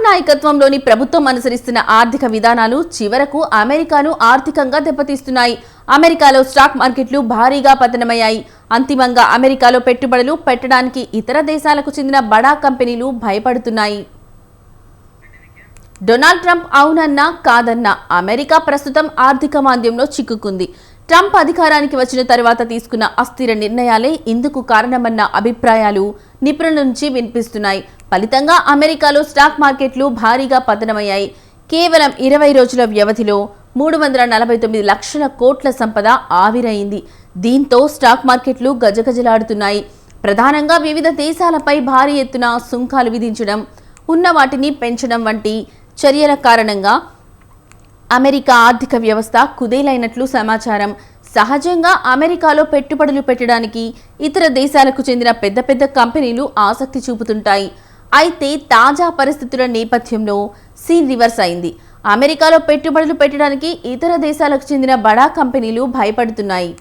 నాయకత్వంలోని ప్రభుత్వం అనుసరిస్తున్న ఆర్థిక విధానాలు చివరకు అమెరికాను ఆర్థికంగా దెబ్బతీస్తున్నాయి. అమెరికాలో స్టాక్ మార్కెట్లు భారీగా పతనమయ్యాయి. అంతిమంగా అమెరికాలో పెట్టుబడులు పెట్టడానికి ఇతర దేశాలకు చెందిన బడా కంపెనీలు భయపడుతున్నాయి. డొనాల్డ్ ట్రంప్ అవునన్నా కాదన్నా అమెరికా ప్రస్తుతం ఆర్థిక మాంద్యంలో చిక్కుకుంది. ట్రంప్ అధికారానికి వచ్చిన తర్వాత తీసుకున్న అస్థిర నిర్ణయాలే ఇందుకు కారణమన్న అభిప్రాయాలు నిపుణుల నుంచి వినిపిస్తున్నాయి. ఫలితంగా అమెరికాలో స్టాక్ మార్కెట్లు భారీగా పతనమయ్యాయి. కేవలం 20 రోజుల వ్యవధిలో 349 లక్షల కోట్ల సంపద ఆవిరైంది. దీంతో స్టాక్ మార్కెట్లు గజగజలాడుతున్నాయి. ప్రధానంగా వివిధ దేశాలపై భారీ ఎత్తున సుంకాలు విధించడం, ఉన్న వాటిని పెంచడం వంటి చర్యల కారణంగా అమెరికా ఆర్థిక వ్యవస్థ కుదేలైనట్లు సమాచారం. సహజంగా అమెరికాలో పెట్టుబడులు పెట్టడానికి ఇతర దేశాలకు చెందిన పెద్ద పెద్ద కంపెనీలు ఆసక్తి చూపుతుంటాయి. అయితే తాజా పరిస్థితుల నేపథ్యంలో సీన్ రివర్స్ అయింది. అమెరికాలో పెట్టుబడులు పెట్టడానికి ఇతర దేశాలకు చెందిన బడా కంపెనీలు భయపడుతున్నాయి.